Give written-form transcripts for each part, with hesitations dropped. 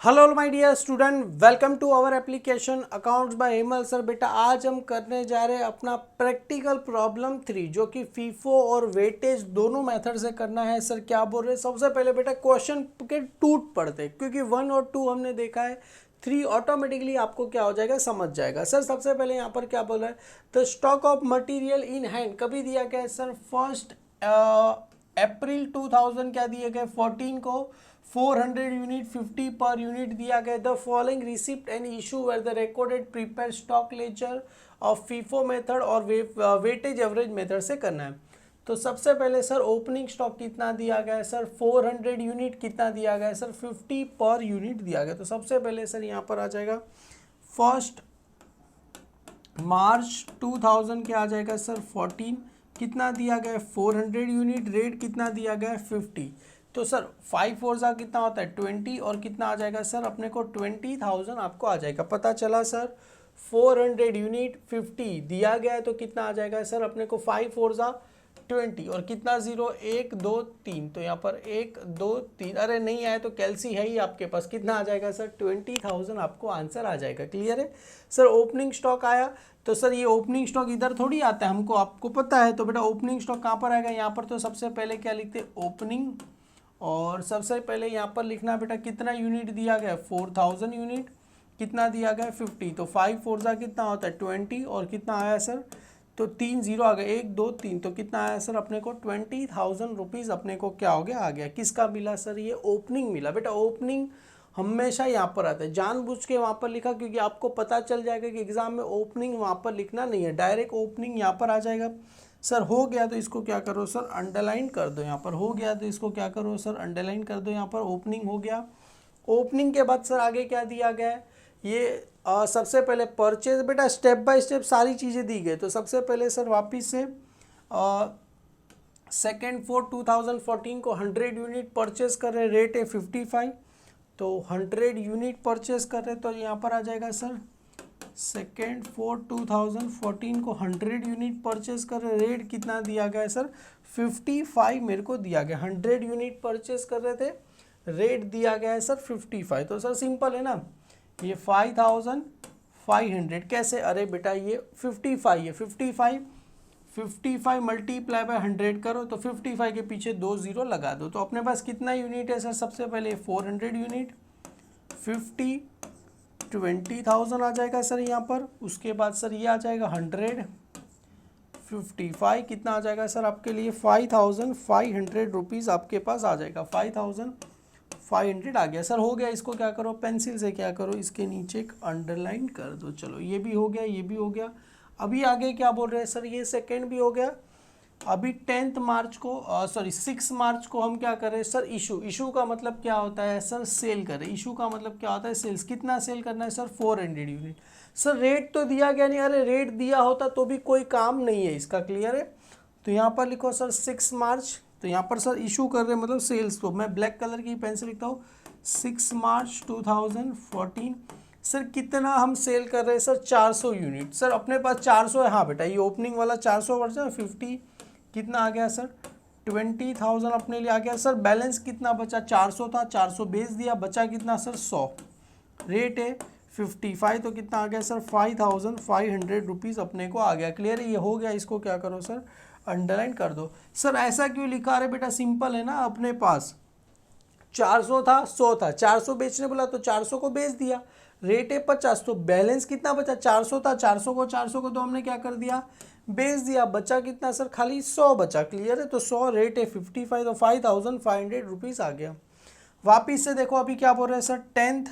Hello my dear student, welcome to our application accounts by Hemal sir. बेटा आज हम करने जा रहे हैं अपना प्रैक्टिकल प्रॉब्लम 3 जो कि फीफो और वेटेज दोनों मेथड से करना है। सर क्या बोल रहे हैं? सबसे पहले बेटा क्वेश्चन के टूट पड़ते हैं क्योंकि 1 और 2 हमने देखा है, 3 ऑटोमेटिकली आपको क्या हो जाएगा, समझ जाएगा। सर सबसे पहले यहाँ पर क्या बोला है, the stock of material in hand कभी दिया गया है सर 1 अप्रैल 2000 क्या दिए गए 14 को 400 यूनिट 50 पर यूनिट दिया गया। The following receipt and issue were the recorded prepare stock ledger of FIFO method और वेटेज एवरेज मेथड से करना है। तो सबसे पहले सर ओपनिंग स्टॉक कितना दिया गया है सर 400 यूनिट, कितना दिया गया है सर 50 पर यूनिट दिया गया। तो सबसे पहले सर यहाँ पर आ जाएगा 1 मार्च 2000 क्या आ जाएगा सर 14, कितना दिया गया है 400 यूनिट, रेट कितना दिया गया है 50। तो सर 5 4 जा कितना होता है 20 और कितना आ जाएगा सर अपने को 20,000 आपको आ जाएगा। पता चला सर 400 यूनिट 50 दिया गया है तो कितना आ जाएगा सर अपने को 5 4 जा 20 और कितना 0 1 2 3। तो यहाँ पर 1 2 3, अरे नहीं आया तो कैलसी है ही आपके पास, कितना आ जाएगा सर 20,000 आपको आंसर आ जाएगा। क्लियर है सर? ओपनिंग स्टॉक आया तो सर ये ओपनिंग स्टॉक इधर थोड़ी आता है, हमको आपको पता है। तो बेटा ओपनिंग स्टॉक कहाँ पर आएगा, यहाँ पर तो सबसे पहले क्या लिखते हैं ओपनिंग, और सबसे पहले यहाँ पर लिखना बेटा कितना यूनिट दिया गया 4000 यूनिट, कितना दिया गया 50। तो 5 4 जा कितना होता है 20 और कितना आया सर, तो 3 0 आ गया 1 2 3, तो कितना आया सर अपने को 20,000 रुपीज़ अपने को क्या हो गया आ गया। किसका मिला सर? ये ओपनिंग मिला। बेटा ओपनिंग हमेशा यहाँ पर आता है, जानबूझ के वहाँ पर लिखा क्योंकि आपको पता चल जाएगा कि एग्जाम में ओपनिंग वहाँ पर लिखना नहीं है, डायरेक्ट ओपनिंग यहाँ पर आ जाएगा। सर हो गया तो इसको क्या करो सर अंडरलाइन कर दो, यहाँ पर हो गया तो इसको क्या करो सर अंडरलाइन कर दो। यहाँ पर ओपनिंग हो गया। ओपनिंग के बाद सर आगे क्या दिया गया है, ये सबसे पहले परचेज। बेटा स्टेप बाय स्टेप सारी चीज़ें दी गई। तो सबसे पहले सर वापिस से 2 4 2014 को 100 यूनिट परचेज कर रहे, रेट है 55, तो 100 यूनिट परचेज कर रहे तो यहाँ पर आ जाएगा सर 2 4 2014 को 100 यूनिट परचेज कर रहे, रेट कितना दिया गया है सर 55 मेरे को दिया गया। 100 यूनिट परचेज कर रहे थे, रेट दिया गया है सर 55। तो सर सिंपल है ना, ये 5500 कैसे, अरे बेटा ये 55 है, 55 मल्टीप्लाई बाय 100 करो तो 55 के पीछे 2 0 लगा दो। तो अपने पास कितना यूनिट है सर, सबसे पहले 400 यूनिट 50 20,000 आ जाएगा सर यहाँ पर। उसके बाद सर ये आ जाएगा 100 55 कितना आ जाएगा सर आपके लिए 5,500 रुपीज़ आपके पास आ जाएगा। 5,500 आ गया सर। हो गया, इसको क्या करो पेंसिल से क्या करो इसके नीचे एक अंडरलाइन कर दो। चलो ये भी हो गया, ये भी हो गया। अभी आगे क्या बोल रहे हैं सर, ये सेकंड भी हो गया। अभी 10 मार्च को 6 मार्च को हम क्या कर रहे हैं सर इशू का मतलब क्या होता है सर सेल कर रहे। इशू का मतलब क्या होता है सेल्स। कितना सेल करना है सर 400 यूनिट। सर रेट तो दिया गया नहीं, अरे रेट दिया होता तो भी कोई काम नहीं है इसका। क्लियर है? तो यहाँ पर लिखो सर 6 मार्च, तो यहाँ पर सर इशू कर रहे हैं मतलब सेल्स। तो मैं ब्लैक कलर की पेन से लिखता हूँ 6 मार्च 2014। सर कितना हम सेल कर रहे हैं सर 400 यूनिट। सर अपने पास 400 है, हाँ बेटा ये ओपनिंग वाला 400 वर्जन 50 कितना आ गया सर 20,000 अपने लिए आ गया सर। बैलेंस कितना बचा 400 था, 400 बेच दिया, बचा कितना सर 100, रेट है 55, तो कितना आ गया सर 5,500 रुपीज़ अपने को आ गया। क्लियर है? ये हो गया, इसको क्या करो सर अंडरलाइन कर दो। सर ऐसा क्यों लिखा रहे बेटा, सिंपल है ना, अपने पास 400 था 100 था, 400 बेचने बोला तो 400 को बेच दिया, रेट है 50, तो बैलेंस कितना बचा 400 था, 400 को तो हमने क्या कर दिया बेच दिया, बचा कितना सर खाली 100 बचा। क्लियर है? तो 100 रेट है 55, तो 5,500 रुपीज़ आ गया। वापिस से देखो अभी क्या बोल रहे हैं सर 10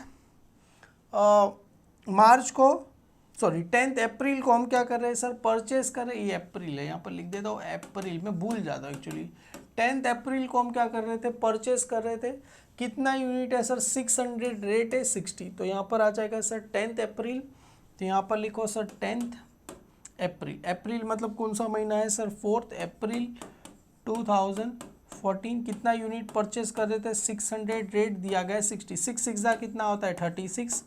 मार्च को 10 अप्रैल को हम क्या कर रहे हैं सर परचेस कर रहे हैं। ये अप्रैल है, यहाँ पर लिख देता हूँ अप्रैल, मैं भूल जाता हूँ एक्चुअली। 10 अप्रैल को हम क्या कर रहे थे परचेस कर रहे थे। कितना यूनिट है सर 600, रेट है 60, तो यहाँ पर आ जाएगा सर 10 अप्रैल। तो यहाँ पर लिखो सर 10 अप्रैल। अप्रैल मतलब कौन सा महीना है सर 4 अप्रैल 2014। कितना यूनिट परचेस कर रहे थे 600, रेट दिया गया 60। 6 6 कितना होता है 36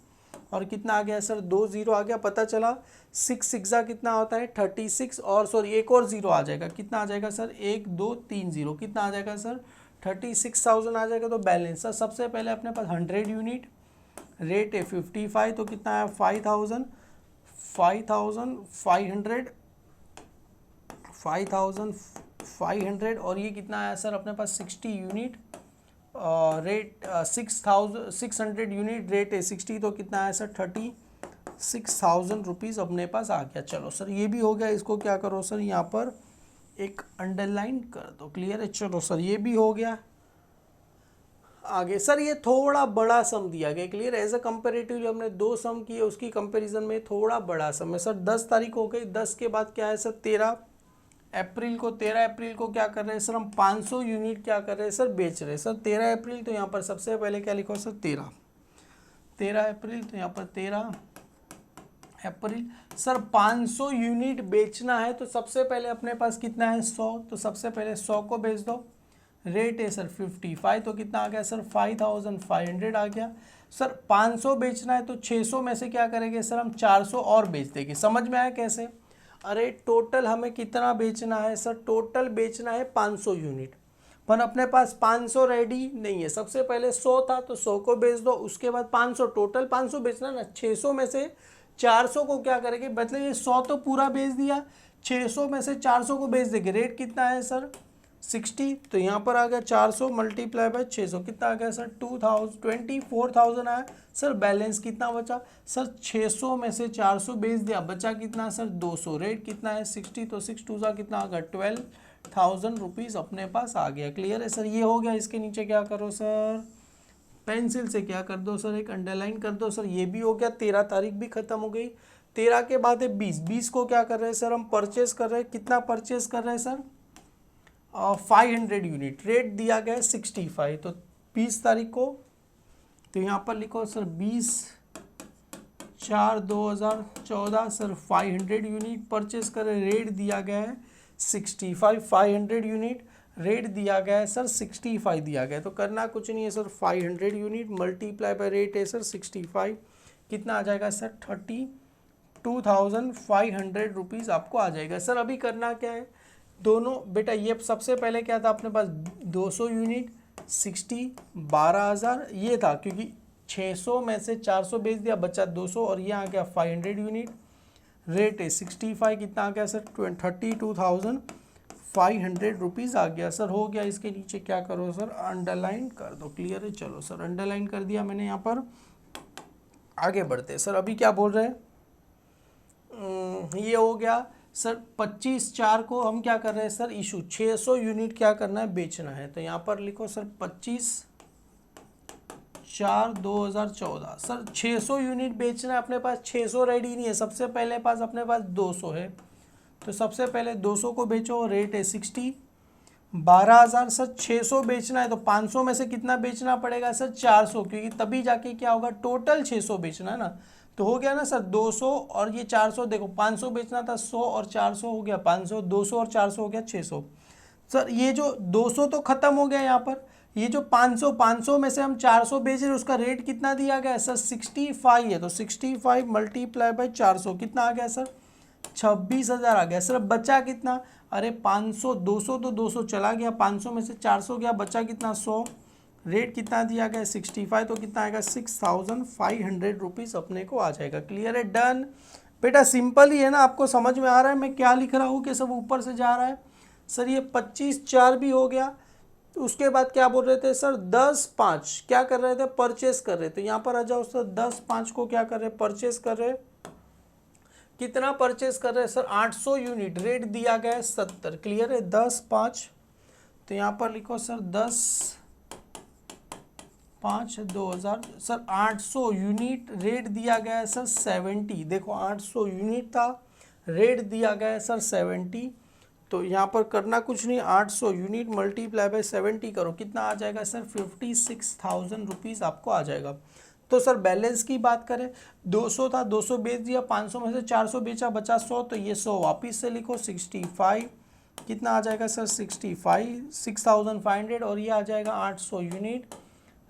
और कितना आ गया सर 2 0 आ गया। पता चला 6 6 कितना होता है 36 और सॉरी एक और 0 आ जाएगा, कितना आ जाएगा सर 1 2 3 0, कितना आ जाएगा सर 36,000 आ जाएगा। तो बैलेंस सर सबसे पहले अपने पास 100 यूनिट रेट है 55 तो कितना है 5500 5500 और ये कितना आया सर अपने पास 60 यूनिट रेट 600 यूनिट रेट है 60 तो कितना आया सर 36,000 रुपीज़ अपने पास आ गया। चलो सर ये भी हो गया, इसको क्या करो सर यहाँ पर एक अंडरलाइन कर दो, क्लियर है। चलो सर ये भी हो गया। आगे सर ये थोड़ा बड़ा सम दिया गया, क्लियर। एज अ कंपेरेटिव जो हमने 2 सम किए उसकी कंपैरिजन में थोड़ा बड़ा सम है सर। 10 तारीख हो गई, 10 के बाद क्या है सर 13 अप्रैल को क्या कर रहे हैं सर हम 500 यूनिट क्या कर रहे हैं सर बेच रहे हैं सर 13 अप्रैल। तो यहाँ पर सबसे पहले क्या लिखो सर 13 अप्रैल, तो यहाँ पर 13 अप्रैल सर 500 यूनिट बेचना है तो सबसे पहले अपने पास कितना है 100, तो सबसे पहले 100 को बेच दो। रेट है सर 55 तो कितना आ गया सर 5500 आ गया। सर 500 बेचना है तो 600 में से क्या करेंगे सर हम 400 और बेच देंगे। समझ में आया कैसे? अरे टोटल हमें कितना बेचना है सर, टोटल बेचना है 500 यूनिट, पर अपने पास 500 रेडी नहीं है। सबसे पहले 100 था तो 100 को बेच दो, उसके बाद 500, टोटल 500 बेचना ना। 600 में से 400 को क्या करेंगे, मतलब ये 100 तो पूरा बेच दिया, 600 में से 400 को बेच देंगे। रेट कितना है सर 60, तो यहाँ पर आ गया 400 मल्टीप्लाई बाय 600 कितना आ गया सर 24,000 आया। सर बैलेंस कितना बचा सर 600 में से 400 बेच दिया, बचा कितना सर 200। रेट कितना है 60, तो 6 2 कितना आ गया 12,000 रुपीज़ अपने पास आ गया। क्लियर है सर, ये हो गया। इसके नीचे क्या करो सर पेंसिल से क्या कर दो सर एक अंडरलाइन कर दो सर। ये भी हो गया, 13 तारीख भी खत्म हो गई। 13 के बाद है 20 को क्या कर रहे हैं सर हम परचेस कर रहे हैं। कितना परचेस कर रहे हैं सर 500 यूनिट, रेट दिया गया है 65, तो 20 तारीख को तो यहाँ पर लिखो सर 20/4/2014 सर 500 यूनिट परचेस करें। रेट दिया गया है 65, 500 यूनिट रेट दिया गया है सर 65 दिया गया है, तो करना कुछ नहीं है sir 500 unit multiply by rate है सर 65 कितना आ जाएगा सर 32,500 रुपीज़ आपको आ जाएगा। सर अभी करना क्या है दोनों बेटा, ये सबसे पहले क्या था अपने पास 200 यूनिट 60 12,000 ये था, क्योंकि 600 में से 400 बेच दिया बचा 200 और ये आ गया 500 यूनिट। रेट है 65 कितना आ गया सर 32,500 रुपीज़ आ गया। सर हो गया। इसके नीचे क्या करो सर अंडरलाइन कर दो। क्लियर है, चलो सर अंडरलाइन कर दिया मैंने। यहाँ पर आगे बढ़ते सर, अभी क्या बोल रहे हैं ये हो गया सर 25/4 को हम क्या कर रहे हैं सर इशू 600 यूनिट क्या करना है बेचना है, तो यहाँ पर लिखो सर 25/4/2014 सर 600 यूनिट बेचना है। अपने पास 600 रेडी नहीं है, सबसे पहले पास अपने पास 200 है, तो सबसे पहले 200 को बेचो। रेट है 60 12,000 सर 600 बेचना है तो 500 में से कितना बेचना पड़ेगा सर 400, क्योंकि तभी जाके क्या होगा टोटल 600 बेचना है ना, तो हो गया ना सर 200 और ये 400। देखो 500 बेचना था 100 और 400 हो गया 500, 200 और 400 हो गया 600। सर ये जो 200 तो खत्म हो गया यहाँ पर, ये जो 500 में से हम 400 बेच रहे हैं उसका रेट कितना दिया गया है सर 65 है, तो 65 मल्टीप्लाई बाय 400 कितना आ गया सर 26,000 आ गया। सर बचा कितना, अरे 500 200 तो 200 चला गया, 500 में से 400 गया, बचा कितना 100। रेट कितना दिया गया 65, तो कितना आएगा 6,500 रुपीज़ अपने को आ जाएगा। क्लियर है, डन बेटा, सिंपल ही है ना। आपको समझ में आ रहा है मैं क्या लिख रहा हूँ कि सब ऊपर से जा रहा है। सर ये 25/4 भी हो गया। उसके बाद क्या बोल रहे थे सर 10/5 क्या कर रहे थे परचेस कर रहे थे। यहाँ पर आ जाओ सर 10/5 को क्या कर रहे परचेस कर रहे। कितना परचेस कर रहे हैं सर 800 यूनिट, रेट दिया गया है 70। क्लियर है, 10/5 तो यहाँ पर लिखो सर 10/5/2000 सर 800 यूनिट रेट दिया गया है सर 70। देखो 800 यूनिट था, रेट दिया गया है सर 70, तो यहाँ पर करना कुछ नहीं 800 यूनिट मल्टीप्लाई बाय 70 करो, कितना आ जाएगा सर 56,000 रुपीज़ आपको आ जाएगा। तो सर बैलेंस की बात करें 200 था 200 बेच दिया, 500 में से 400 बेचा बचा 100, तो ये 100 वापिस से लिखो 65 कितना आ जाएगा सर 6,500 और ये आ जाएगा 800 यूनिट,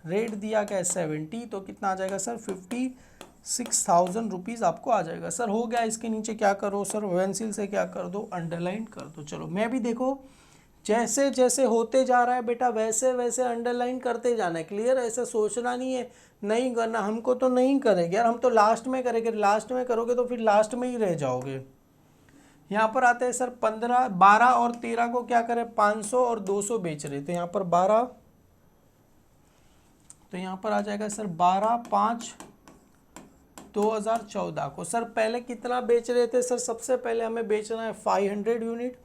रेट दिया गया 70, तो कितना आ जाएगा सर 56,000 रुपीज़ आपको आ जाएगा। सर हो गया। इसके नीचे क्या करो सर पेंसिल से क्या कर दो अंडरलाइन कर दो। चलो मैं भी देखो जैसे जैसे होते जा रहा है बेटा वैसे वैसे अंडरलाइन करते जाना है। क्लियर? ऐसा सोचना नहीं है नहीं करना, हमको तो नहीं करेंगे यार, हम तो लास्ट में करेंगे। लास्ट में करोगे तो फिर लास्ट में ही रह जाओगे। यहाँ पर आते हैं सर 15, 12 और 13 को क्या करें, 500 और 200 बेच रहे थे। यहाँ पर 12, तो यहाँ पर आ जाएगा सर 12/5/2014 को। सर पहले कितना बेच रहे थे सर, सबसे पहले हमें बेचना है 500 यूनिट।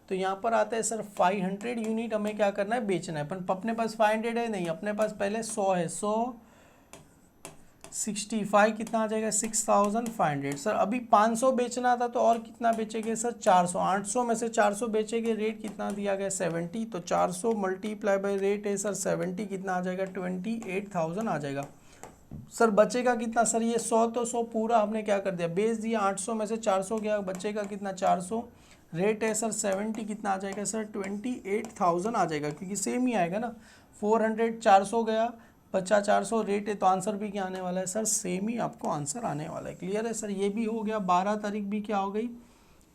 तो यहाँ पर आता है सर 500 यूनिट हमें क्या करना है, बेचना है। पर अपने पास 500 है नहीं, अपने पास पहले 100 है। 100/65 कितना आ जाएगा, 6500। सर अभी 500 बेचना था तो और कितना बेचेंगे सर, 400। 800 में से 400 बेचेंगे, रेट कितना दिया गया 70। तो 400 मल्टीप्लाई बाई रेट है सर 70, कितना आ जाएगा 28,000 आ जाएगा। सर बचेगा कितना सर, ये 100 तो 100 पूरा हमने क्या कर दिया, बेच दिया। 800 में से 400 गया, बचेगा कितना 400, रेट है सर 70, कितना आ जाएगा सर 28,000 आ जाएगा, क्योंकि सेम ही आएगा ना। 400 400 गया, बचा 400, रेट है तो आंसर भी क्या आने वाला है सर, सेम ही आपको आंसर आने वाला है। क्लियर है सर? ये भी हो गया, 12 तारीख भी क्या हो गई,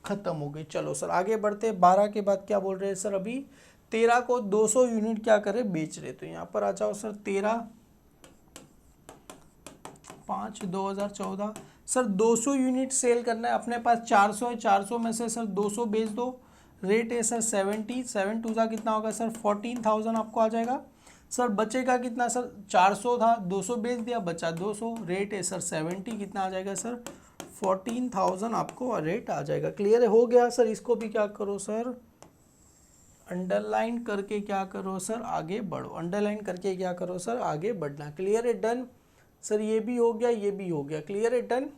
खत्म हो गई। चलो सर आगे बढ़ते हैं। 12 के बाद क्या बोल रहे हैं सर, अभी 13 को 200 यूनिट क्या करे, बेच रहे। तो यहाँ पर आ जाओ सर 13/5/2014। सर 200 यूनिट सेल करना है, अपने पास 400 है, 400 में से सर 200 बेच दो, रेट है सर 70। 7 2 कितना होगा सर 14,000 आपको आ जाएगा। सर बचेगा कितना सर, 400 था, 200 बेच दिया, बचा 200, रेट है सर 70, कितना आ जाएगा सर 14,000 आपको रेट आ जाएगा। क्लियर है? हो गया सर। इसको भी क्या करो सर, अंडरलाइन करके क्या करो सर, आगे बढ़ो। अंडरलाइन करके क्या करो सर, आगे बढ़ना। क्लियर है? डन सर, ये भी हो गया, ये भी हो गया। क्लियर है? डन।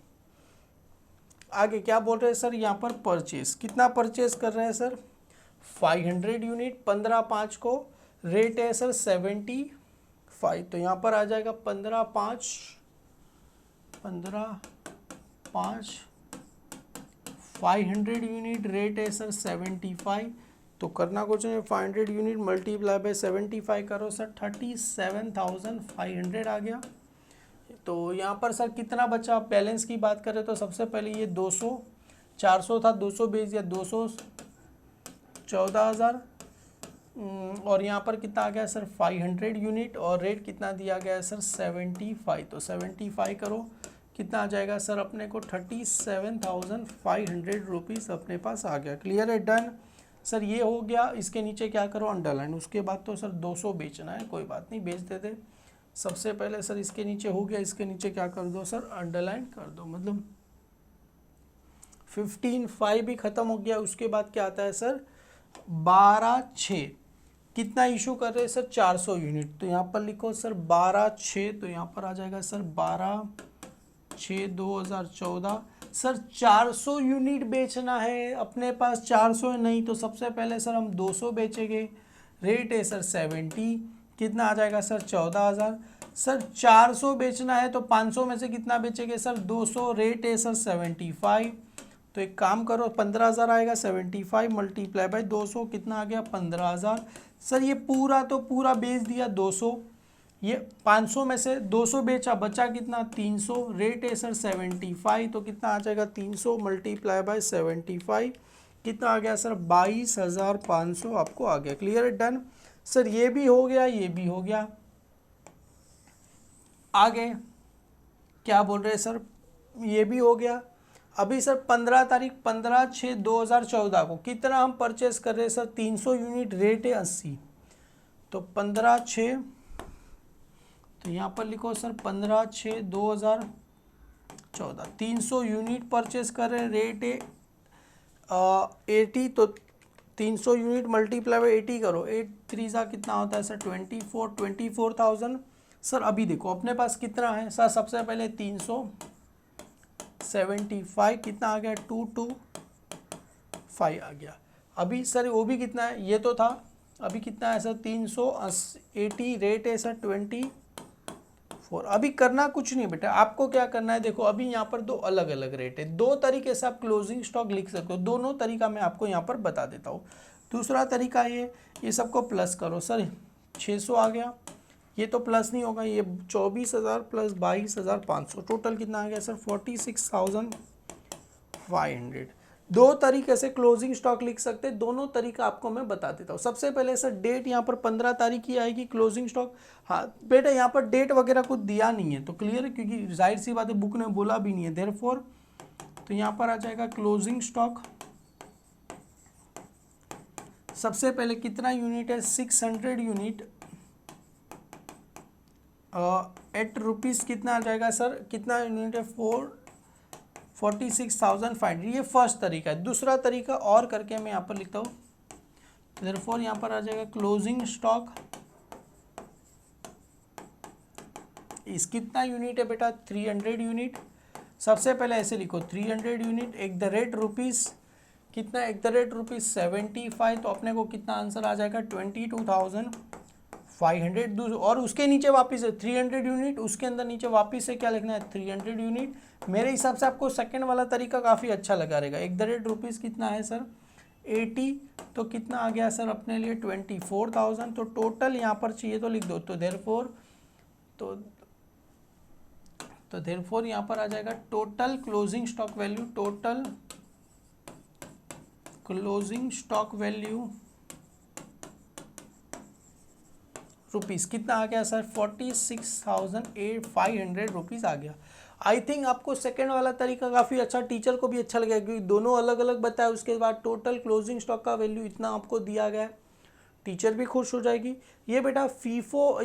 आगे क्या बोल रहे हैं सर, यहाँ पर परचेस, कितना परचेस कर रहे हैं सर, 500 यूनिट 15/5 को, रेट है सर 75। तो यहाँ पर आ जाएगा 15/5 500 यूनिट, रेट है सर 75। तो करना कुछ नहीं, 500 यूनिट मल्टीप्लाई बाय 75 करो सर, 37,500 आ गया। तो यहाँ पर सर कितना बचा, बैलेंस की बात करें तो सबसे पहले ये 200, 400 था, 200 बेच दिया, 200 14,000। और यहाँ पर कितना आ गया सर 500 यूनिट, और रेट कितना दिया गया है सर 75। तो 75 करो, कितना आ जाएगा सर अपने को 37,500 रुपीज़ अपने पास आ गया। क्लियर है? Done sir. ये हो गया, इसके नीचे क्या करो, अंडरलाइन। उसके बाद तो सर 200 बेचना है, कोई बात नहीं, बेच देते। सबसे पहले सर इसके नीचे हो गया, इसके नीचे क्या कर दो सर, अंडरलाइन कर दो। मतलब 15/5 भी ख़त्म हो गया। उसके बाद क्या आता है सर 12/6 कितना इशू कर रहे हैं सर, 400 यूनिट। तो यहाँ पर लिखो सर 12/6, तो यहाँ पर आ जाएगा सर 12/6/2014। सर 400 यूनिट बेचना है, अपने पास 400 है नहीं, तो सबसे पहले सर हम 200 बेचेंगे, रेट है सर 70, कितना आ जाएगा सर 14,000। सर 400 बेचना है तो 500 में से कितना बेचेंगे सर 200, रेट है सर 75। तो एक काम करो, 15,000 आएगा, 75 मल्टीप्लाई बाई 200 कितना आ गया 15,000। सर ये पूरा तो पूरा बेच दिया 200, ये 500 में से 200 बेचा, बचा कितना 300, रेट है सर 75। तो कितना आ जाएगा 300 मल्टीप्लाई बाई 75, कितना आ गया सर 22,500 आपको आ गया। क्लियर है? Done sir. ये भी हो गया, ये भी हो गया। आगे क्या बोल रहे हैं सर, ये भी हो गया। अभी सर 15 तारीख 15/6/2014 को कितना हम परचेस कर रहे हैं सर, 300 यूनिट, रेट है 80। तो 15/6, तो यहाँ पर लिखो सर 15/6/2014 300 यूनिट परचेस कर रहे हैं, रेट है 80। तो 300 यूनिट मल्टीप्लाई बाई 80 करो, 8 3 कितना होता है सर 24,000। सर अभी देखो अपने पास कितना है सर, सबसे पहले 375 कितना आ गया 225 आ गया। अभी सर वो भी कितना है, ये तो था, अभी कितना है सर 380, रेट है सर 24। अभी करना कुछ नहीं बेटा, आपको क्या करना है, देखो अभी यहाँ पर दो अलग अलग रेट है, दो तरीके से आप क्लोजिंग स्टॉक लिख सकते हो, दोनों तरीका मैं आपको यहाँ पर बता देता हूँ। दूसरा तरीका ये सबको प्लस करो सर, 600 आ गया, ये तो प्लस नहीं होगा, ये 24,000 प्लस 22,500, टोटल कितना आ गया सर 46,500। दो तरीके से क्लोजिंग स्टॉक लिख सकते हैं, दोनों तरीका आपको मैं बता देता हूँ। सबसे पहले सर डेट यहाँ पर 15 तारीख की आएगी क्लोजिंग स्टॉक। हाँ बेटा यहाँ पर डेट वगैरह कुछ दिया नहीं है तो क्लियर है, क्योंकि जाहिर सी बात है बुक ने बोला भी नहीं है, देयरफॉर तो यहाँ पर आ जाएगा क्लोजिंग स्टॉक। सबसे पहले कितना यूनिट है, 600 यूनिट एट रुपीज़ कितना आ जाएगा सर, कितना यूनिट है, 46,500। ये फर्स्ट तरीका है। दूसरा तरीका और करके मैं यहाँ पर लिखता हूँ, देयरफॉर यहाँ पर आ जाएगा क्लोजिंग स्टॉक इस कितना यूनिट है बेटा, 300 यूनिट। सबसे पहले ऐसे लिखो 300 unit at the rate rupees कितना, एट द रेट रुपीज़ 75, तो अपने को कितना आंसर आ जाएगा 22,500। और उसके नीचे वापस 300 यूनिट, उसके अंदर नीचे वापस से क्या लिखना है, 300 यूनिट। मेरे हिसाब से आपको सेकंड वाला तरीका काफ़ी अच्छा लगा रहेगा। एट द रेट रुपीज़ कितना है सर 80, तो कितना आ गया सर अपने लिए 24,000। तो टोटल यहाँ पर चाहिए तो लिख दो, तो देयरफॉर यहाँ पर आ जाएगा total closing stock value, total closing stock value rupees कितना आ गया सर 46,500 रुपीज़ आ गया। आई थिंक आपको सेकेंड वाला तरीका काफ़ी अच्छा, टीचर को भी अच्छा लगेगा क्योंकि दोनों अलग अलग बताया, उसके बाद टोटल क्लोजिंग स्टॉक का वैल्यू इतना आपको दिया गया है, टीचर भी खुश हो जाएगी। ये बेटा फीफो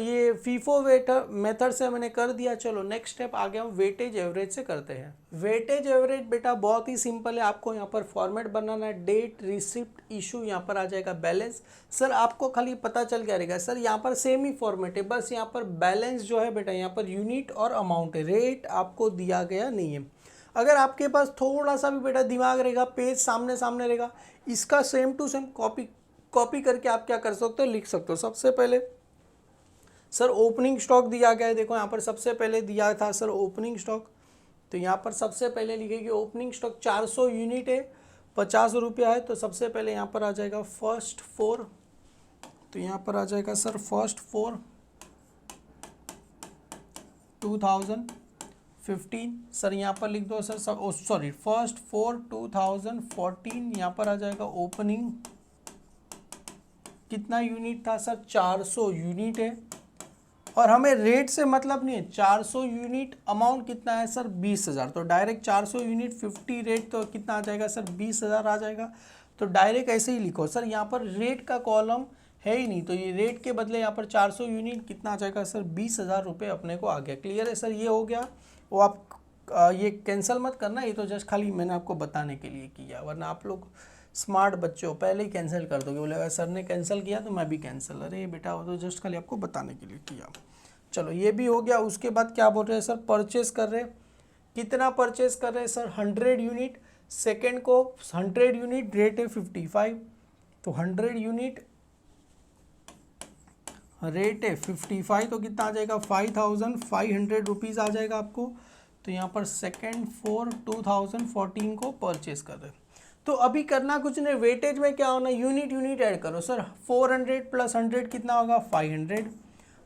मेथड से मैंने कर दिया। चलो नेक्स्ट स्टेप आ गया, वेटेज एवरेज से करते हैं। वेटेज एवरेज बेटा बहुत ही सिंपल है, आपको यहाँ पर फॉर्मेट बनाना है, डेट, रिसिप्ट, इशू, यहाँ पर आ जाएगा बैलेंस। सर आपको खाली पता चल क्या रहेगा सर, यहाँ पर सेम ही फॉर्मेट है, बस यहाँ पर बैलेंस जो है बेटा यहाँ पर यूनिट और अमाउंट है, रेट आपको दिया गया नहीं है। अगर आपके पास थोड़ा सा भी बेटा दिमाग रहेगा, पेज सामने रहेगा, इसका सेम टू सेम कॉपी करके आप क्या कर सकते हो, लिख सकते हो। सबसे पहले सर ओपनिंग स्टॉक दिया गया है, देखो यहाँ पर सबसे पहले दिया था सर ओपनिंग स्टॉक, तो यहाँ पर सबसे पहले लिखेगी ओपनिंग स्टॉक 400 यूनिट है, 50 रुपया है, तो सबसे पहले यहाँ पर आ जाएगा फर्स्ट 4, तो यहाँ पर आ जाएगा सर फर्स्ट 4 2015। सर यहाँ पर लिख दो सर सॉरी फर्स्ट 4 2014, यहाँ पर आ जाएगा ओपनिंग कितना यूनिट था सर 400 यूनिट है, और हमें रेट से मतलब नहीं है, 400 यूनिट, अमाउंट कितना है सर 20,000, तो डायरेक्ट 400 यूनिट 50 रेट तो कितना आ जाएगा सर 20,000 आ जाएगा। तो डायरेक्ट ऐसे ही लिखो सर, यहाँ पर रेट का कॉलम है ही नहीं, तो ये रेट के बदले यहाँ पर 400 यूनिट कितना आ जाएगा सर 20,000 रुपये अपने को आ गया। क्लियर है सर, ये हो गया। वो आप ये कैंसिल मत करना, ये तो जस्ट खाली मैंने आपको बताने के लिए किया, वरना आप लोग स्मार्ट बच्चे हो पहले ही कैंसिल कर दोगे, बोलेगा सर ने कैंसिल किया तो मैं भी कैंसिल। अरे बेटा वो तो जस्ट खाली आपको बताने के लिए किया। चलो ये भी हो गया। उसके बाद क्या बोल रहे हैं सर, परचेस कर रहे हैं, कितना परचेस कर रहे हैं सर 100 यूनिट, सेकेंड को 100 यूनिट, रेट है 55, तो 100 यूनिट रेट है 55, तो कितना आ जाएगा 5,500 रुपीज़ आ जाएगा आपको। तो यहाँ पर सेकेंड 4 2014 को परचेस कर रहे हैं। तो अभी करना कुछ नहीं, वेटेज में क्या होना, यूनिट ऐड करो सर, 400 प्लस 100 कितना होगा 500,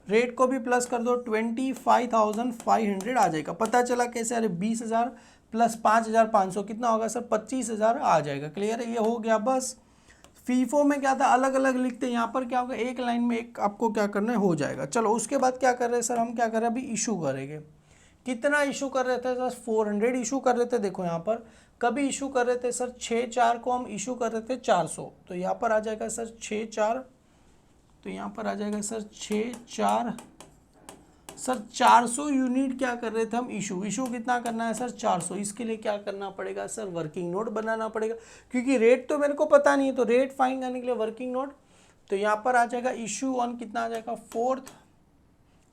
रेट को भी प्लस कर दो 25,500 आ जाएगा। पता चला कैसे, अरे 20,000 प्लस 5,500 कितना होगा सर 25,000 आ जाएगा। क्लियर है, ये हो गया। बस फीफो में क्या था, अलग अलग लिखते हैं, यहाँ पर क्या होगा एक लाइन में एक आपको क्या करना है हो जाएगा। चलो उसके बाद क्या कर रहे हैं सर, हम क्या कर रहे हैं अभी इशू करेंगे। कितना इशू कर रहे थे सर 400 इशू कर रहे थे। देखो यहाँ पर कभी इशू कर रहे थे सर 6/4 को हम इशू कर रहे थे 400, तो यहाँ पर आ जाएगा सर 6/4, तो यहाँ पर आ जाएगा सर 6/4 सर 400 यूनिट क्या कर रहे थे हम इशू कितना करना है सर 400। इसके लिए क्या करना पड़ेगा सर, वर्किंग नोट बनाना पड़ेगा, क्योंकि रेट तो मेरे को पता नहीं है, तो रेट फाइंड करने के लिए वर्किंग नोट। तो यहाँ पर आ जाएगा इशू ऑन कितना आ जाएगा 4th,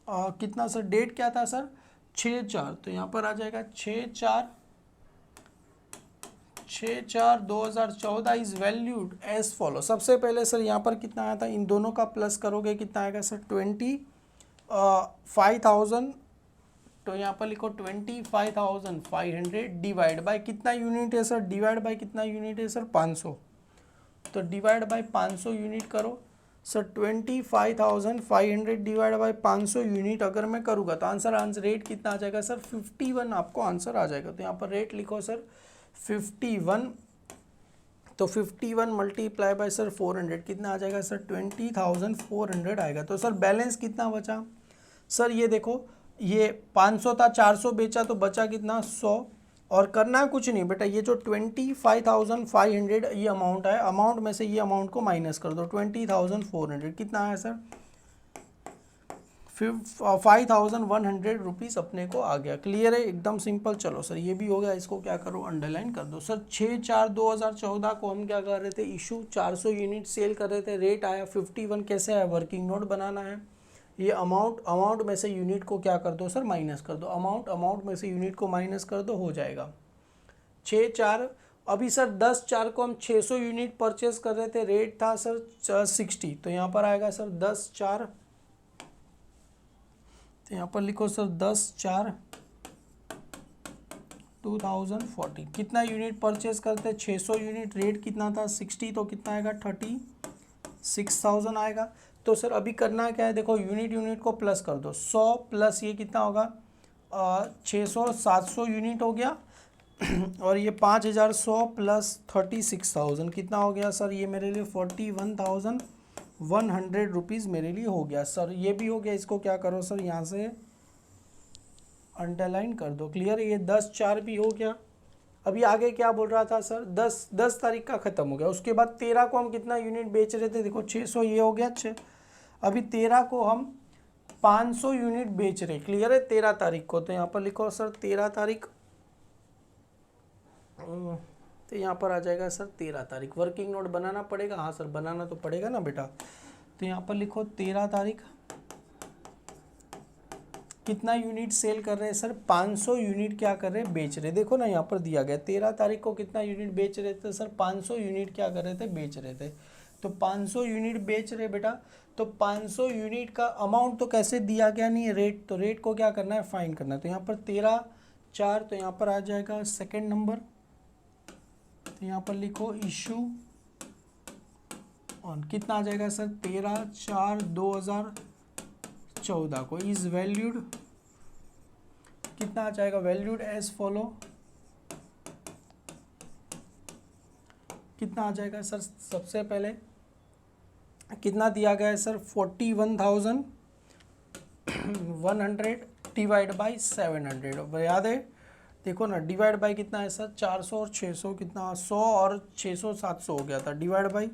कितना सर डेट क्या था सर 6/4, तो यहाँ पर आ जाएगा 6/4/2014 इज वैल्यूड एज फॉलो। सबसे पहले सर यहाँ पर कितना आया था, इन दोनों का प्लस करोगे कितना आएगा सर 25,000, तो यहाँ पर लिखो 25,500 डिवाइड बाय कितना यूनिट है सर, डिवाइड बाय कितना यूनिट है सर 500, तो डिवाइड बाय 500 यूनिट करो सर 25,500 डिवाइड बाय 500 यूनिट अगर मैं करूँगा तो आंसर रेट कितना आ जाएगा सर 51 आपको आंसर आ जाएगा। तो यहाँ पर रेट लिखो सर 51 तो 51 मल्टीप्लाई बाय सर 400 कितना आ जाएगा सर 20,400 आएगा। तो सर बैलेंस कितना बचा सर, ये देखो ये 500 था, 400 बेचा तो बचा कितना 100। और करना कुछ नहीं बेटा, ये जो 25,500 ये अमाउंट है, अमाउंट में से ये अमाउंट को माइनस कर दो, 20,400 कितना आया सर 5,100 रुपीज़ अपने को आ गया। क्लियर है, एकदम सिंपल। चलो सर ये भी हो गया, इसको क्या करो अंडरलाइन कर दो। सर 6/4/2014 को हम क्या कर रहे थे, इशू 400 यूनिट सेल कर रहे थे, रेट आया 51। कैसे आया, वर्किंग नोट बनाना है। ये अमाउंट में से यूनिट को क्या कर दो सर माइनस कर दो, अमाउंट में से यूनिट को माइनस कर दो, हो जाएगा 6/4। अभी सर 10/4 को हम 600 यूनिट परचेस कर रहे थे, रेट था सर 60, तो यहाँ पर आएगा सर 10/4, तो यहाँ पर लिखो सर 10/4/2014। कितना यूनिट परचेस करते, 600 यूनिट, रेट कितना था 60, तो कितना आएगा 36,000 आएगा। तो सर अभी करना क्या है, देखो यूनिट को प्लस कर दो, 100 प्लस ये कितना होगा 600, 700 यूनिट हो गया और ये 5,100 प्लस 36,000 कितना हो गया सर, ये मेरे लिए 41,100 रुपीज़ मेरे लिए हो गया सर। ये भी हो गया, इसको क्या करो सर यहाँ से अंडरलाइन कर दो। क्लियर है, ये 10/4 भी हो गया। अभी आगे क्या बोल रहा था सर, 10 तारीख का ख़त्म हो गया। उसके बाद 13 को हम कितना यूनिट बेच रहे थे, देखो 600 ये हो गया 6। अभी 13 को हम 500 यूनिट बेच रहे। क्लियर है, 13 तारीख को, तो यहाँ पर लिखो सर 13 तारीख, तो यहाँ पर आ जाएगा सर 13 तारीख। वर्किंग नोट बनाना पड़ेगा, हाँ सर बनाना तो पड़ेगा ना बेटा। तो यहाँ पर लिखो 13 तारीख कितना यूनिट सेल कर रहे हैं सर, 500 यूनिट क्या कर रहे हैं बेच रहे। देखो ना यहाँ पर दिया गया 13 तारीख को कितना यूनिट बेच रहे थे सर, 500 यूनिट क्या कर रहे थे बेच रहे थे। तो 500 यूनिट बेच रहे बेटा, तो 500 यूनिट का अमाउंट तो कैसे दिया गया नहीं है, रेट, तो रेट को क्या करना है फाइंड करना है। तो यहाँ पर 13/4, तो यहाँ पर आ जाएगा सेकेंड नंबर, तो यहाँ पर लिखो इशू ऑन, कितना आ जाएगा सर 13/4/2014 को इज वैल्यूड, कितना आ जाएगा वैल्यूड एज फॉलो, कितना आ जाएगा सर, सबसे पहले कितना दिया गया है सर 41,100 डिवाइड बाई 700, याद है, देखो ना डिवाइड बाई कितना है सर 400 और 600 कितना 100 और 600 700 हो गया था, डिवाइड बाई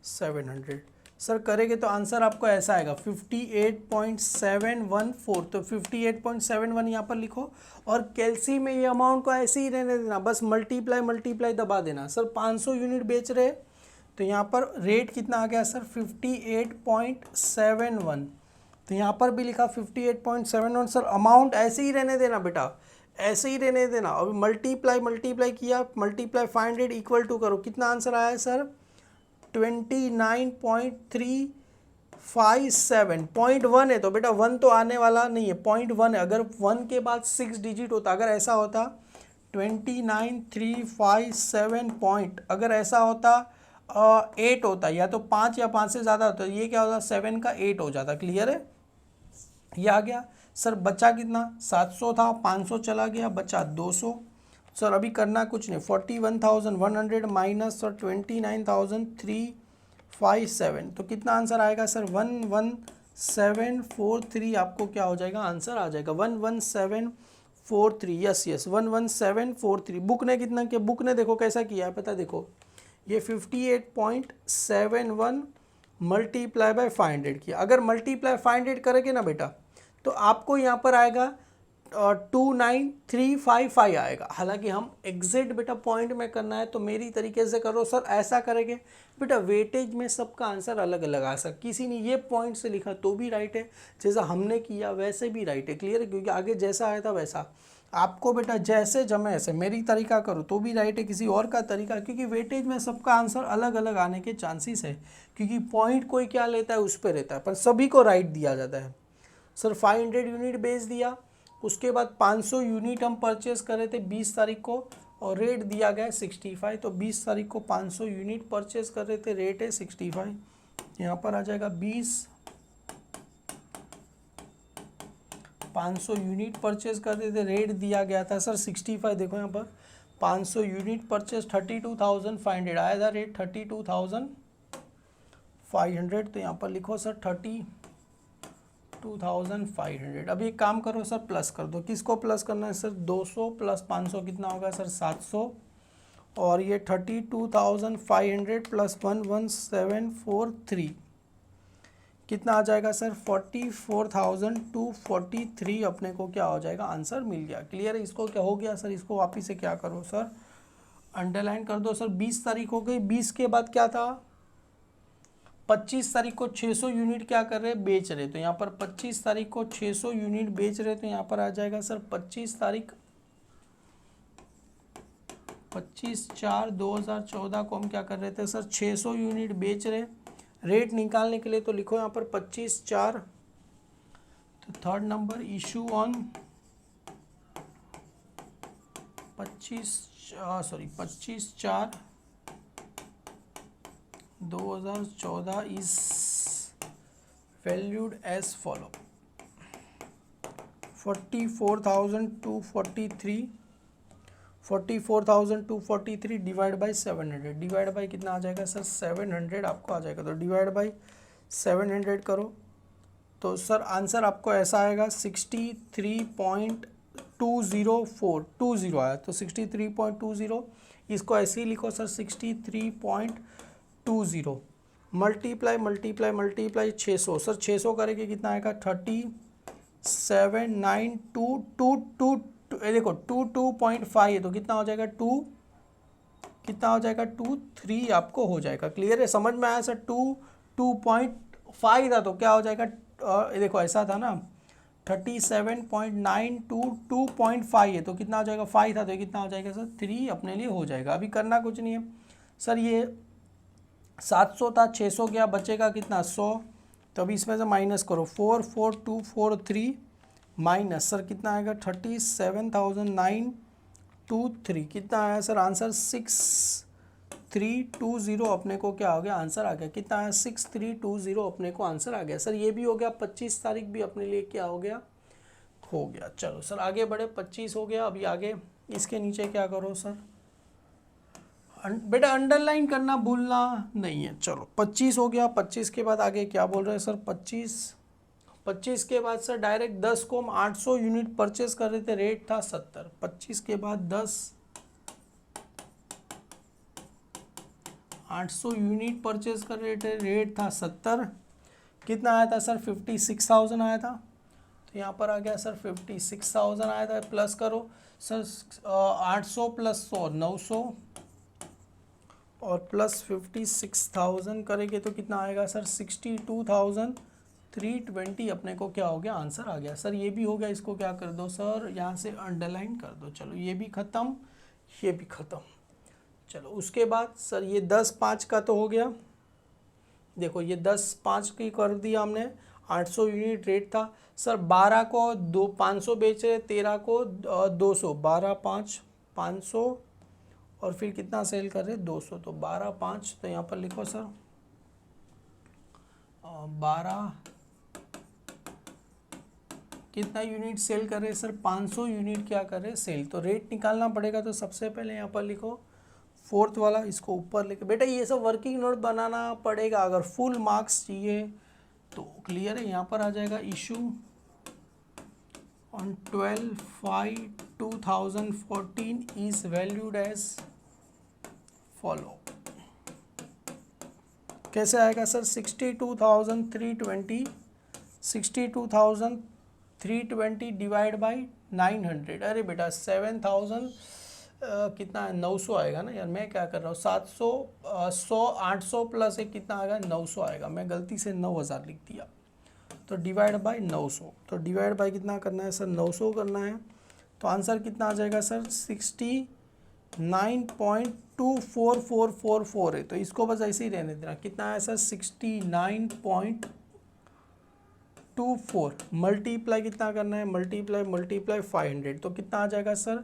700 सर करेंगे तो आंसर आपको ऐसा आएगा 58.714। तो 58.71 यहाँ पर लिखो, और कैलसी में ये अमाउंट को ऐसे ही रहने देना, बस मल्टीप्लाई दबा देना। सर 500 यूनिट बेच रहे, तो यहाँ पर रेट कितना आ गया सर 58.71, तो यहाँ पर भी लिखा 58.71। सर अमाउंट ऐसे ही रहने देना बेटा, ऐसे ही रहने देना। अभी मल्टीप्लाई किया, मल्टीप्लाई 500 इक्वल टू करो, कितना आंसर आया सर 29.357। 0.1 है तो बेटा 1 तो आने वाला नहीं है, 0.1 है। अगर 1 के बाद 6 डिजिट होता, अगर ऐसा होता 29,357 पॉइंट, अगर ऐसा होता 8 होता, या तो 5 या 5 से ज़्यादा होता, ये क्या होता 7 का 8 हो जाता। क्लियर है, ये आ गया। सर बचा कितना 700 था, 500 चला गया, बचा 200। सर अभी करना कुछ नहीं, 41,100 माइनस सर 29,357, तो कितना आंसर आएगा सर 11743। आपको क्या हो जाएगा आंसर आ जाएगा 11743। यस 11743। बुक ने कितना किया, बुक ने देखो कैसा किया है पता, देखो ये 58.71 मल्टीप्लाई बाय 500 किया। अगर मल्टीप्लाई 500 करेंगे ना बेटा, तो आपको यहाँ पर आएगा 29,355 आएगा। हालांकि हम एग्जैक्ट बेटा पॉइंट में करना है, तो मेरी तरीके से करो सर, ऐसा करेंगे बेटा, वेटेज में सबका आंसर अलग अलग आ सकता। किसी ने ये पॉइंट से लिखा तो भी राइट है, जैसा हमने किया वैसे भी राइट है। क्लियर है, क्योंकि आगे जैसा आया था वैसा आपको बेटा जैसे जमे ऐसे मेरी तरीका करो तो भी राइट है, किसी और का तरीका, क्योंकि वेटेज में सबका आंसर अलग अलग आने के चांसेस है, क्योंकि पॉइंट कोई क्या लेता है उस पर रहता है, पर सभी को राइट दिया जाता है। सर 500 यूनिट बेच दिया, उसके बाद 500 यूनिट हम परचेस कर रहे थे 20 तारीख को, और रेट दिया गया है 65, तो 20 तारीख को 500 यूनिट परचेस कर रहे थे, रेट है 65। यहाँ पर आ जाएगा 500 यूनिट परचेस कर रहे थे, रेट दिया गया था सर 65। देखो यहाँ पर 500 यूनिट परचेज 32,500 आया था रेट 32,500, तो यहाँ पर लिखो सर 32,500। अब एक काम करो सर, प्लस कर दो। किसको प्लस करना है सर? 200 प्लस 500 कितना होगा सर? 700। और ये 32,500 प्लस 11743 कितना आ जाएगा सर? 44,243 अपने को क्या हो जाएगा? आंसर मिल गया। क्लियर है? इसको क्या हो गया सर? इसको वापिस से क्या करो सर? अंडरलाइन कर दो सर। 20 तारीख हो गई। 20 के बाद क्या था? 25 तारीख को 600 यूनिट क्या कर रहे? बेच रहे। तो यहाँ पर 25 तारीख को 600 यूनिट बेच रहे, तो यहाँ पर आ जाएगा सर 25/4/2014 को हम क्या कर रहे थे सर? 600 यूनिट बेच रहे। रेट निकालने के लिए तो लिखो यहाँ पर 25/4, तो third number issue on 25/4/2014 is valued as follow. 44,243 divide by 700, divide by कितना आ जाएगा सर? 700 आपको आ जाएगा। तो डिवाइड बाई 700 करो तो सर आंसर आपको ऐसा आएगा 63.204 आया। तो 63.20 इसको ऐसे ही लिखो सर 63.20 मल्टीप्लाई 600 सर 600 करेंगे कितना आएगा? 37,922 देखो 22.5 है तो कितना हो जाएगा? 23 आपको हो जाएगा। क्लियर है? समझ में आया सर? 2.5 था तो क्या हो जाएगा? देखो ऐसा था ना 37.922.5 है तो कितना हो जाएगा? 5 था तो कितना हो जाएगा सर? 3 अपने लिए हो जाएगा। अभी करना कुछ नहीं है सर। ये 700 था, 600 गया, बचेगा कितना? 100। तो अभी इसमें से माइनस करो 44,243 माइनस सर कितना आएगा? 37,923 कितना आया सर? आंसर 6320 अपने को क्या हो गया? आंसर आ गया। कितना आया? 6320 अपने को आंसर आ गया। सर ये भी हो गया। 25 तारीख भी अपने लिए क्या हो गया? हो गया। चलो सर आगे बढ़े। 25 हो गया। अभी आगे इसके नीचे क्या करो सर? बेटा अंडरलाइन करना भूलना नहीं है। चलो 25 हो गया। 25 के बाद आगे क्या बोल रहे हैं सर? 25 के बाद सर डायरेक्ट 10 को हम 800 यूनिट परचेस कर रहे थे, रेट था 70। 25 के बाद 10 800 यूनिट परचेस कर रहे थे, रेट था 70। कितना आया था सर? 56,000 आया था। तो यहाँ पर आ गया सर 56,000 आया था। प्लस करो सर 800 प्लस 100 900 और प्लस 56,000 करेंगे तो कितना आएगा सर? 62,320 अपने को क्या हो गया? आंसर आ गया। सर ये भी हो गया। इसको क्या कर दो सर? यहाँ से अंडरलाइन कर दो। चलो ये भी ख़त्म, ये भी ख़त्म। चलो उसके बाद सर ये 10/5 का तो हो गया। देखो ये 10/5 की कर दिया हमने। 800 यूनिट रेट था सर। 12 को 500 बेच रहे, 13 को 200, 12/5 500 और फिर कितना सेल कर रहे? 200। तो 12/5 तो यहाँ पर लिखो सर 12 कितना यूनिट सेल कर रहे सर? 500 यूनिट क्या कर रहे? सेल। तो रेट निकालना पड़ेगा। तो सबसे पहले यहाँ पर लिखो फोर्थ वाला, इसको ऊपर लेके। बेटा ये सब वर्किंग नोट बनाना पड़ेगा अगर फुल मार्क्स चाहिए तो। क्लियर है? यहाँ पर आ जाएगा issue on 12/5/2014 is valued as follow. कैसे आएगा सर? 62,320 divide by 900। अरे बेटा 7,000 कितना है? 900 आएगा ना यार। मैं क्या कर रहा हूँ? 700 100 800 प्लस एक कितना आएगा? 900 आएगा। मैं गलती से 9,000 लिख दिया। तो डिवाइड बाई 900। तो डिवाइड बाई कितना करना है सर? 900 करना है। तो आंसर कितना आ जाएगा सर? 69.24444 है। तो इसको बस ऐसे ही रहने देना। कितना आया सर? 69.24 मल्टीप्लाई कितना करना है? मल्टीप्लाई 500। तो कितना आ जाएगा सर?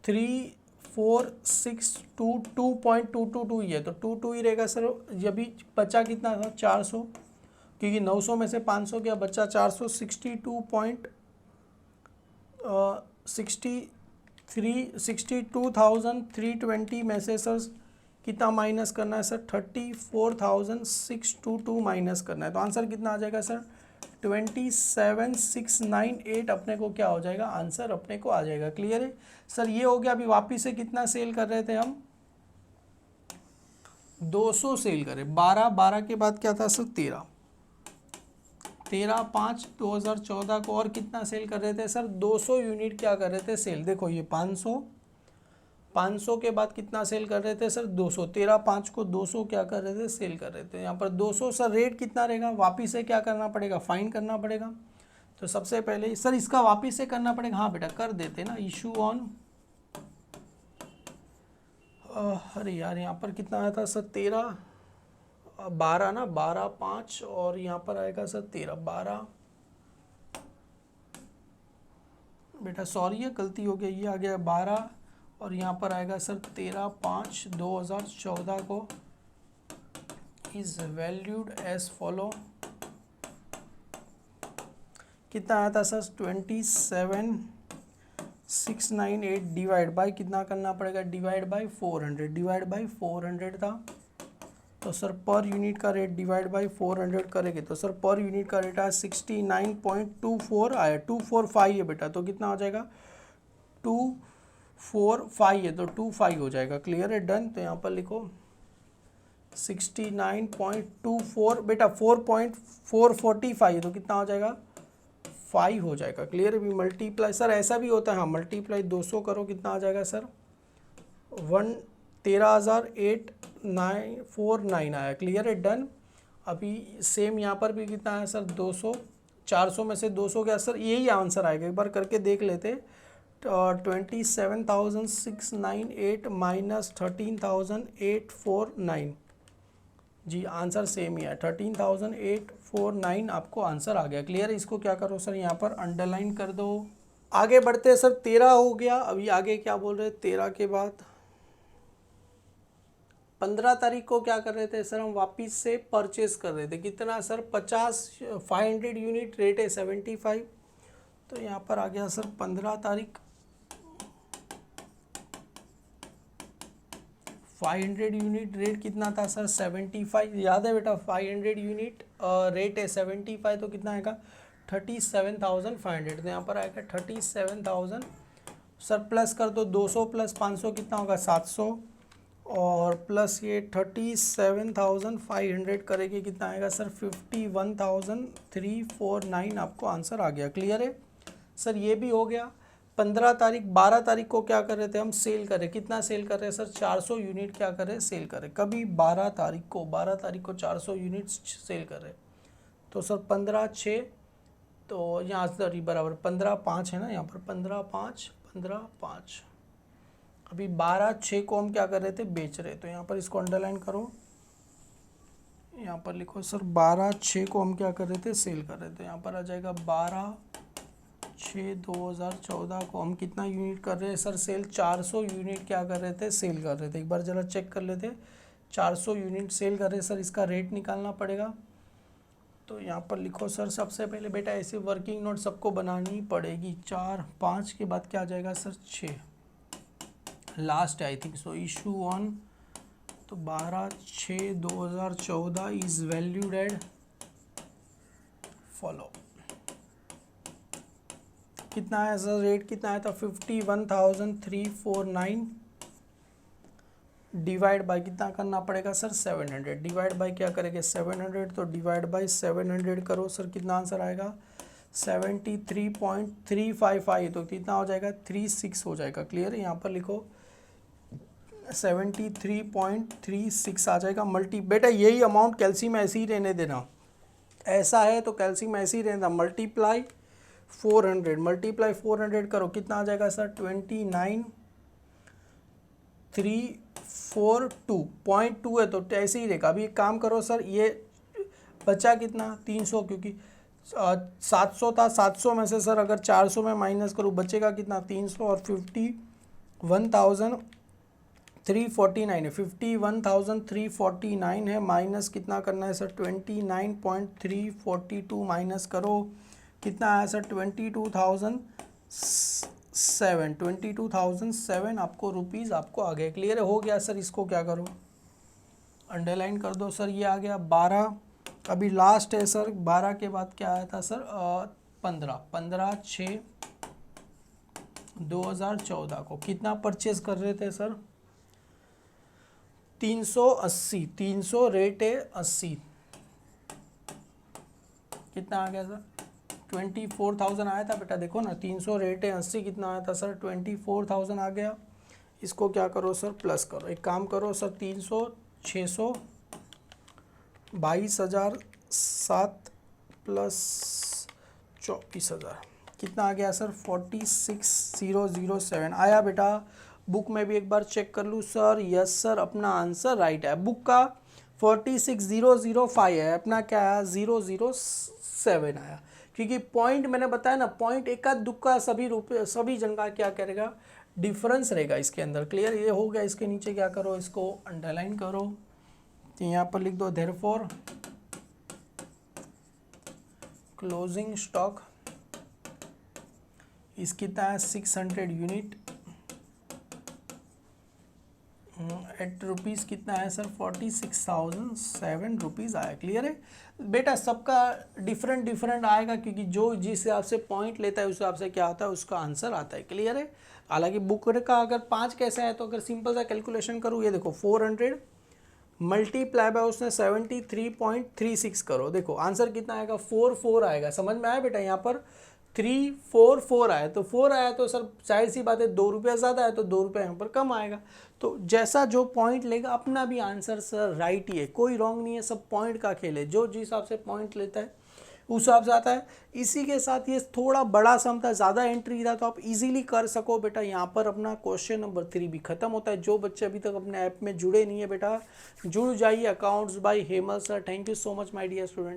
34,622.222 ही है। तो 22 ही रहेगा सर। जब भी बचा कितना था? 400, क्योंकि 900 में से 500 गया, बचा 400। 62,320 में से सर कितना माइनस करना है सर? 34,622 माइनस करना है। तो आंसर कितना आ जाएगा सर? 27,698 अपने को क्या हो जाएगा? आंसर अपने को आ जाएगा। क्लियर है सर? ये हो गया। अभी वापिस से कितना सेल कर रहे थे हम? 200 सेल करे। 12 के बाद क्या था सर? 13/5/2014 को और कितना सेल कर रहे थे सर? 200 यूनिट क्या कर रहे थे? सेल। देखो ये 500 के बाद कितना सेल कर रहे थे सर? 200। 13/5 को 200 क्या कर रहे थे? सेल कर रहे थे। यहाँ पर 200 सर रेट कितना रहेगा? वापिस से क्या करना पड़ेगा? फाइंड करना पड़ेगा। तो सबसे पहले सर इसका वापिस से करना पड़ेगा। हाँ बेटा कर देते ना। इशू ऑन, अरे यार यहाँ पर कितना आया था सर? 12 ना, 12/5 और यहाँ पर आएगा सर 13/12। बेटा सॉरी है, गलती हो गई। ये आ गया 12 और यहाँ पर आएगा सर 13/5/2014 को इज वैल्यूड एज फॉलो। कितना आया था सर? 27,698 डिवाइड बाय कितना करना पड़ेगा? Divide by 400। डिवाइड बाय 400 था तो सर पर यूनिट का रेट डिवाइड बाय 400 करेंगे तो सर पर यूनिट का रेट आया 69.24 आया। 245 है बेटा, तो कितना हो जाएगा? 245 है तो 25 हो जाएगा। क्लियर है? डन। तो यहाँ पर लिखो 69.24 बेटा 4.445 है तो कितना हो जाएगा? 5 हो जाएगा। क्लियर है? भी मल्टीप्लाई सर ऐसा भी होता है। हाँ मल्टीप्लाई 200 करो, कितना आ जाएगा सर? 13,849 आया। क्लियर है? डन। अभी सेम यहाँ पर भी कितना आया सर? 200। 400 में से 200 क्या सर? यही आंसर आएगा। एक बार करके देख लेते। 27,698 माइनस 13,849 जी आंसर सेम ही है। 13,849 आपको आंसर आ गया। क्लियर है? इसको क्या करो सर? यहाँ पर अंडरलाइन कर दो। आगे बढ़ते हैं सर। 13 हो गया। अभी आगे क्या बोल रहे हैं? 13 के बाद 15 तारीख को क्या कर रहे थे सर? हम वापिस से परचेस कर रहे थे। कितना सर? 500 यूनिट, रेट है 75। तो यहाँ पर आ गया सर 15 तारीख 500 यूनिट, रेट कितना था सर? 75। याद है बेटा? 500 यूनिट रेट है 75 तो कितना आएगा? 37,500। तो यहाँ पर आएगा 37,000 सर। प्लस कर दो 200 प्लस 500 कितना होगा? 700 और प्लस ये 37,500 करेंगे कितना आएगा सर? 51,349 आपको आंसर आ गया। क्लियर है सर? ये भी हो गया। 15 तारीख 12 तारीख को क्या कर रहे थे हम? सेल कर रहे। कितना सेल कर रहे हैं सर? 400 यूनिट क्या कर रहे हैं? सेल कर रहे। कभी 12 तारीख को 400 यूनिट सेल कर रहे। तो सर 15/6 तो यहाँ सर बराबर 15/5 है ना, यहाँ पर 15/5 अभी 12/6 को हम क्या कर रहे थे? बेच रहे। तो यहाँ पर इसको अंडरलाइन करो। यहाँ पर लिखो सर 12/6 को हम क्या कर रहे थे? सेल कर रहे थे। यहाँ पर आ जाएगा 12/6/2014 को हम कितना यूनिट कर रहे हैं सर? सेल 400 यूनिट क्या कर रहे थे? सेल कर रहे थे। एक बार ज़रा चेक कर लेते। 400 यूनिट सेल कर रहे सर। इसका रेट निकालना पड़ेगा। तो यहाँ पर लिखो सर सबसे पहले बेटा ऐसे वर्किंग नोट सबको बनानी पड़ेगी। 4 5 के बाद क्या आ जाएगा sir? 6 last I think so. Issue on तो 12/6/2014 इज वैल्यूड एड फॉलो। कितना आया सर? रेट कितना आया था? 51,349 डिवाइड बाय कितना करना पड़ेगा सर? 700। डिवाइड बाय क्या करेंगे? 700। तो डिवाइड बाय 700 करो सर, कितना आंसर आएगा? 73.355 तो कितना हो जाएगा? 36 हो जाएगा। क्लियर है? यहाँ पर लिखो 73.36 आ जाएगा। मल्टी बेटा यही अमाउंट कैल्शियम ऐसे ही रहने देना। ऐसा है तो कैल्शियम ऐसे ही रहने देना। मल्टीप्लाई 400 करो, कितना आ जाएगा सर? 29,342.2 है तो ऐसे ही रहेगा। अभी एक काम करो सर, ये बचा कितना? 300, क्योंकि 700 था। 700 में से सर अगर 400 में माइनस करूँ बचेगा कितना? 300 और 51,349 है। 51,349 है माइनस कितना करना है सर? 29.342 माइनस करो, कितना आया सर? 22,000 22,007 आपको रुपीज़ आपको आ गया। क्लियर है, हो गया सर। इसको क्या करो, अंडरलाइन कर दो सर। ये आ गया 12, अभी लास्ट है सर। 12 के बाद क्या आया था सर, 15/6/2014 को कितना परचेज कर रहे थे सर, 380। 300 रेट है 80, कितना आ गया सर, 24,000 आया था बेटा। देखो ना, 300 रेट है 80, कितना आया था सर, 24,000 आ गया। इसको क्या करो सर, प्लस करो। एक काम करो सर, 300 600 22,007 प्लस 24,000 कितना आ गया सर, 46,007 आया बेटा। बुक में भी एक बार चेक कर लूँ सर। यस सर, अपना आंसर राइट है। बुक का 46,005 है, अपना क्या आया, 007 आया। क्योंकि पॉइंट मैंने बताया ना, पॉइंट एका दुक्का सभी जन का क्या करेगा, डिफरेंस रहेगा इसके अंदर। क्लियर, ये हो गया। इसके नीचे क्या करो, इसको अंडरलाइन करो। तो यहाँ पर लिख दो देयरफॉर क्लोजिंग स्टॉक इस कितना है, 600 यूनिट एट रुपीज़ कितना है सर, 46,007 रुपीज़ आया। क्लियर है बेटा, सबका डिफरेंट आएगा, क्योंकि जो जिस हिसाब से पॉइंट लेता है उस हिसाब से क्या आता है, उसका आंसर आता है। क्लियर है। हालांकि बुक का अगर 5 कैसे है, तो अगर सिंपल सा कैलकुलेशन करूँ, ये देखो 400 मल्टीप्लाई बाय उसने 73.36 करो। देखो आंसर कितना आएगा, 44 आएगा। समझ में आया बेटा, यहाँ पर 344 आया, तो 4 आया तो सर जाहिर सी बात है 2 रुपया ज़्यादा है, तो 2 रुपया यहाँ पर कम आएगा। तो जैसा जो पॉइंट लेगा, अपना भी आंसर सर राइट ही है, कोई रॉन्ग नहीं है, सब पॉइंट का खेल है। जो जिस हिसाब से पॉइंट लेता है उस हिसाब से आता है। इसी के साथ ये थोड़ा बड़ा सम था, ज़्यादा एंट्री था, तो आप इजीली कर सको बेटा। यहाँ पर अपना क्वेश्चन नंबर 3 भी खत्म होता है। जो बच्चे अभी तक अपने ऐप में जुड़े नहीं है बेटा, जुड़ जाइए। Accounts by Hemal sir. Thank you so much my dear student.